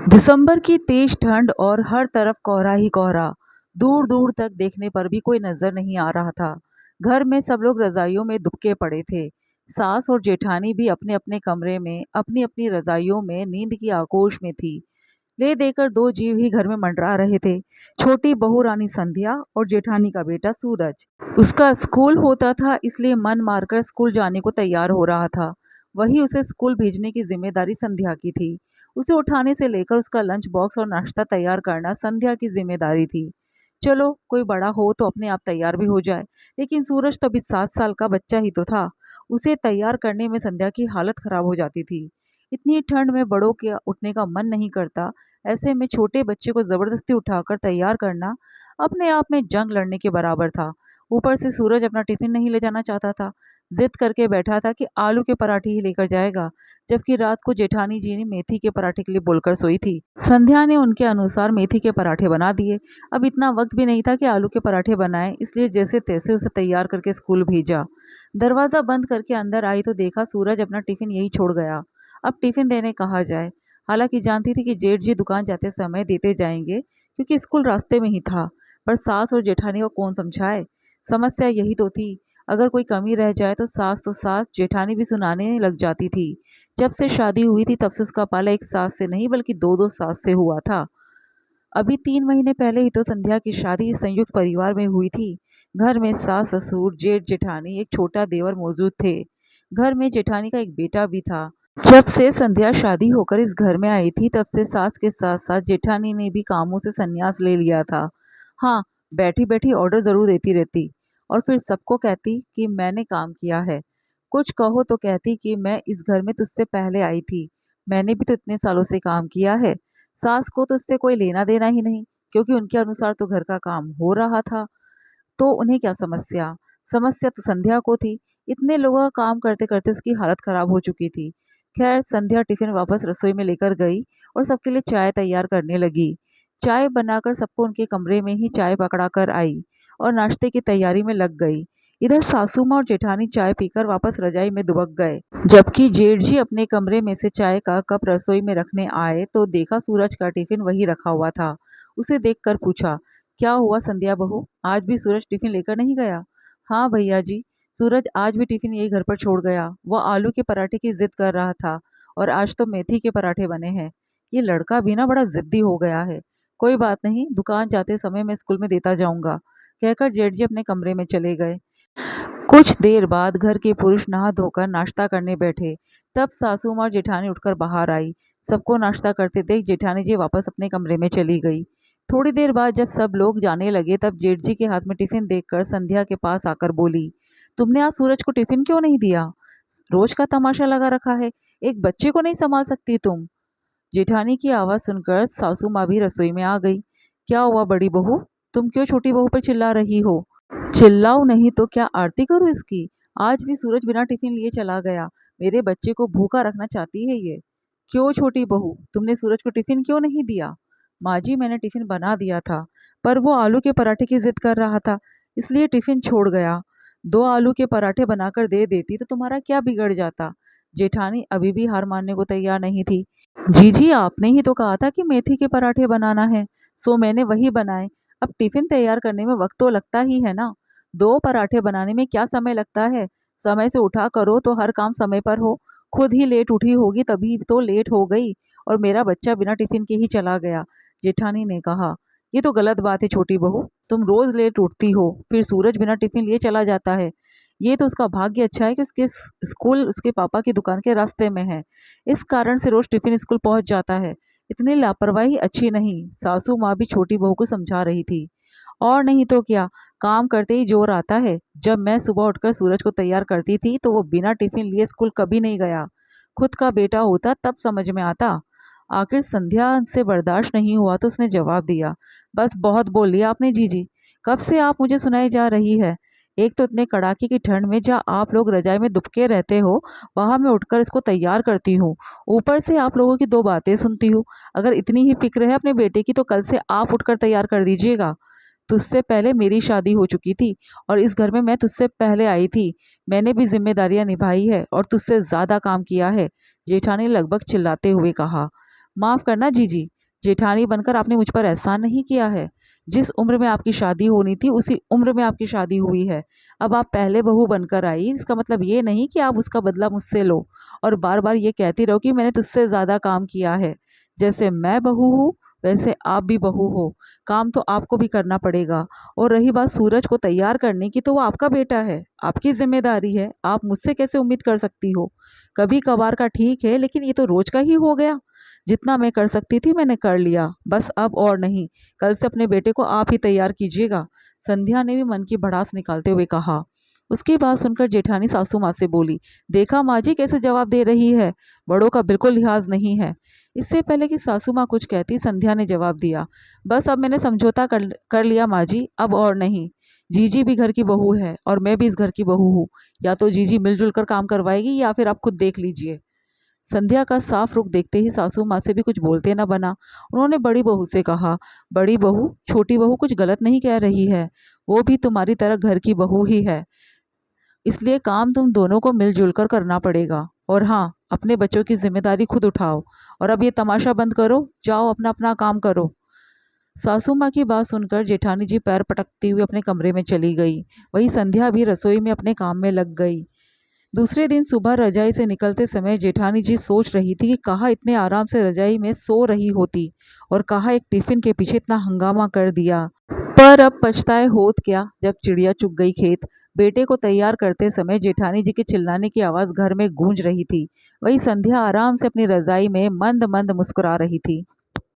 दिसंबर की तेज ठंड और हर तरफ कोहरा ही कोहरा। दूर दूर तक देखने पर भी कोई नजर नहीं आ रहा था। घर में सब लोग रजाइयों में दुबके पड़े थे। सास और जेठानी भी अपने अपने कमरे में अपनी अपनी रजाइयों में नींद की आगोश में थी। ले देकर दो जीव ही घर में मंडरा रहे थे। छोटी बहू रानी संध्या और जेठानी का बेटा सूरज। उसका स्कूल होता था, इसलिए मन मारकर स्कूल जाने को तैयार हो रहा था। वही उसे स्कूल भेजने की जिम्मेदारी संध्या की थी। उसे उठाने से लेकर उसका लंच बॉक्स और नाश्ता तैयार करना संध्या की जिम्मेदारी थी। चलो, कोई बड़ा हो तो अपने आप तैयार भी हो जाए, लेकिन सूरज तो अभी 7 साल का बच्चा ही तो था। उसे तैयार करने में संध्या की हालत खराब हो जाती थी। इतनी ठंड में बड़ों के उठने का मन नहीं करता। ऐसे में छोटे बच्चे को जबरदस्ती उठाकर तैयार करना अपने आप में जंग लड़ने के बराबर था। ऊपर से सूरज अपना टिफिन नहीं ले जाना चाहता था। जिद करके बैठा था कि आलू के पराठे ही लेकर जाएगा, जबकि रात को जेठानी जी ने मेथी के पराठे के लिए बोलकर सोई थी। संध्या ने उनके अनुसार मेथी के पराठे बना दिए। अब इतना वक्त भी नहीं था कि आलू के पराठे बनाए, इसलिए जैसे तैसे उसे तैयार करके स्कूल भेजा। दरवाजा बंद करके अंदर आई तो देखा सूरज अपना टिफिन यही छोड़ गया। अब टिफिन देने कहा जाए। हालांकि जानती थी कि जेठ जी दुकान जाते समय देते जाएंगे, क्योंकि स्कूल रास्ते में ही था। पर सास और जेठानी को कौन समझाए। समस्या यही तो थी। अगर कोई कमी रह जाए तो सास जेठानी भी सुनाने लग जाती थी। जब से शादी हुई थी तब से उसका पाला एक सास से नहीं बल्कि दो दो सास से हुआ था। अभी 3 महीने पहले ही तो संध्या की शादी संयुक्त परिवार में हुई थी। घर में सास ससुर जेठ जेठानी एक छोटा देवर मौजूद थे। घर में जेठानी का एक बेटा भी था। जब से संध्या शादी होकर इस घर में आई थी तब से सास के साथ साथ जेठानी ने भी कामों से संन्यास ले लिया था। हाँ, बैठी बैठी ऑर्डर जरूर देती रहती और फिर सबको कहती कि मैंने काम किया है। कुछ कहो तो कहती कि मैं इस घर में तुझसे पहले आई थी, मैंने भी तो इतने सालों से काम किया है। सास को तो इससे कोई लेना देना ही नहीं, क्योंकि उनके अनुसार तो घर का काम हो रहा था। तो उन्हें क्या समस्या। समस्या तो संध्या को थी। इतने लोगों का काम करते करते उसकी हालत खराब हो चुकी थी। खैर, संध्या टिफिन वापस रसोई में लेकर गई और सबके लिए चाय तैयार करने लगी। चाय बनाकर सबको उनके कमरे में ही चाय पकड़ा कर आई और नाश्ते की तैयारी में लग गई। इधर सासू माँ और जेठानी चाय पीकर वापस रजाई में दुबक गए। जबकि जेठ जी अपने कमरे में से चाय का कप रसोई में रखने आए तो देखा सूरज का टिफिन वही रखा हुआ था। उसे देखकर पूछा, क्या हुआ संध्या बहू, आज भी सूरज टिफिन लेकर नहीं गया? हाँ भैया जी, सूरज आज भी टिफिन यही घर पर छोड़ गया। वह आलू के पराठे की जिद कर रहा था और आज तो मेथी के पराठे बने हैं। ये लड़का भी ना बड़ा जिद्दी हो गया है। कोई बात नहीं, दुकान जाते समय मैं स्कूल में देता जाऊंगा, कहकर जेठ जी अपने कमरे में चले गए। कुछ देर बाद घर के पुरुष नहा धोकर नाश्ता करने बैठे। तब सासू माँ और जेठानी उठकर बाहर आई। सबको नाश्ता करते देख जेठानी जी वापस अपने कमरे में चली गई। थोड़ी देर बाद जब सब लोग जाने लगे तब जेठ जी के हाथ में टिफिन देखकर संध्या के पास आकर बोली, तुमने आज सूरज को टिफिन क्यों नहीं दिया? रोज का तमाशा लगा रखा है, एक बच्चे को नहीं संभाल सकती तुम? जेठानी की आवाज सुनकर सासू माँ भी रसोई में आ गई। क्या हुआ बड़ी बहू, तुम क्यों छोटी बहू पर चिल्ला रही हो? चिल्लाओ नहीं तो क्या आरती करूं इसकी? आज भी सूरज बिना टिफिन लिए चला गया। मेरे बच्चे को भूखा रखना चाहती है ये। क्यों छोटी बहू, तुमने सूरज को टिफिन क्यों नहीं दिया? माँ जी, मैंने टिफिन बना दिया था, पर वो आलू के पराठे की जिद कर रहा था, इसलिए टिफिन छोड़ गया। 2 आलू के पराठे बनाकर दे देती तो तुम्हारा क्या बिगड़ जाता? जेठानी अभी भी हार मानने को तैयार नहीं थी। जी जी, आपने ही तो कहा था कि मेथी के पराठे बनाना है, सो मैंने वही बनाए। अब टिफिन तैयार करने में वक्त तो लगता ही है ना। 2 पराठे बनाने में क्या समय लगता है? समय से उठा करो तो हर काम समय पर हो। खुद ही लेट उठी होगी तभी तो लेट हो गई, और मेरा बच्चा बिना टिफिन के ही चला गया। जेठानी ने कहा, ये तो गलत बात है छोटी बहू, तुम रोज लेट उठती हो फिर सूरज बिना टिफिन लिए चला जाता है। ये तो उसका भाग्य अच्छा है कि उसके स्कूल उसके पापा की दुकान के रास्ते में है, इस कारण से रोज टिफिन स्कूल पहुंच जाता है। इतनी लापरवाही अच्छी नहीं। सासू माँ भी छोटी बहू को समझा रही थी। और नहीं तो क्या, काम करते ही जोर आता है। जब मैं सुबह उठकर सूरज को तैयार करती थी तो वो बिना टिफिन लिए स्कूल कभी नहीं गया। खुद का बेटा होता तब समझ में आता। आखिर संध्या से बर्दाश्त नहीं हुआ तो उसने जवाब दिया, बस बहुत बोल लिया आपने जीजी। कब से आप मुझे सुनाई जा रही है? एक तो इतने कड़ाके की ठंड में जहाँ आप लोग रजाई में दुबके रहते हो, वहां मैं उठकर इसको तैयार करती हूँ। ऊपर से आप लोगों की 2 बातें सुनती हूँ। अगर इतनी ही फिक्र है अपने बेटे की तो कल से आप उठकर तैयार कर दीजिएगा। तुझसे पहले मेरी शादी हो चुकी थी और इस घर में मैं तुझसे पहले आई थी। मैंने भी जिम्मेदारियां निभाई है और तुझसे ज्यादा काम किया है, जेठानी लगभग चिल्लाते हुए कहा। माफ करना जीजी, जेठानी बनकर आपने मुझ पर एहसान नहीं किया है। जिस उम्र में आपकी शादी होनी थी उसी उम्र में आपकी शादी हुई है। अब आप पहले बहू बनकर आई, इसका मतलब ये नहीं कि आप उसका बदला मुझसे लो और बार बार ये कहती रहो कि मैंने तुझसे ज़्यादा काम किया है। जैसे मैं बहू हूँ वैसे आप भी बहू हो, काम तो आपको भी करना पड़ेगा। और रही बात सूरज को तैयार करने की, तो वो आपका बेटा है, आपकी जिम्मेदारी है, आप मुझसे कैसे उम्मीद कर सकती हो। कभी कभार का ठीक है, लेकिन ये तो रोज का ही हो गया। जितना मैं कर सकती थी मैंने कर लिया, बस अब और नहीं। कल से अपने बेटे को आप ही तैयार कीजिएगा। संध्या ने भी मन की भड़ास निकालते हुए कहा। उसकी बात सुनकर जेठानी सासू माँ से बोली, देखा माँ जी कैसे जवाब दे रही है, बड़ों का बिल्कुल लिहाज नहीं है। इससे पहले कि सासू माँ कुछ कहती, संध्या ने जवाब दिया, बस अब मैंने समझौता कर लिया माँ जी, अब और नहीं। जीजी भी घर की बहू है और मैं भी इस घर की बहू हूँ। या तो जीजी मिलजुल कर काम करवाएगी या फिर आप खुद देख लीजिए। संध्या का साफ रुख देखते ही सासू माँ से भी कुछ बोलते न बना। उन्होंने बड़ी बहू से कहा, बड़ी बहू, छोटी बहू कुछ गलत नहीं कह रही है, वो भी तुम्हारी तरह घर की बहू ही है, इसलिए काम तुम दोनों को मिलजुल कर करना पड़ेगा। और हाँ, अपने बच्चों की जिम्मेदारी खुद उठाओ। और अब ये तमाशा बंद करो, जाओ अपना अपना काम करो। सासू माँ की बात सुनकर जेठानी जी पैर पटकती हुई अपने कमरे में चली गई। वही संध्या भी रसोई में अपने काम में लग गई। दूसरे दिन सुबह रजाई से निकलते समय जेठानी जी सोच रही थी कि कहाँ इतने आराम से रजाई में सो रही होती और कहाँ एक टिफिन के पीछे इतना हंगामा कर दिया। पर अब पछताए होत क्या, जब चिड़िया चुग गई खेत। बेटे को तैयार करते समय जेठानी जी के चिल्लाने की आवाज घर में गूंज रही थी। वही संध्या आराम से अपनी रजाई में मंद मंद मुस्कुरा रही थी।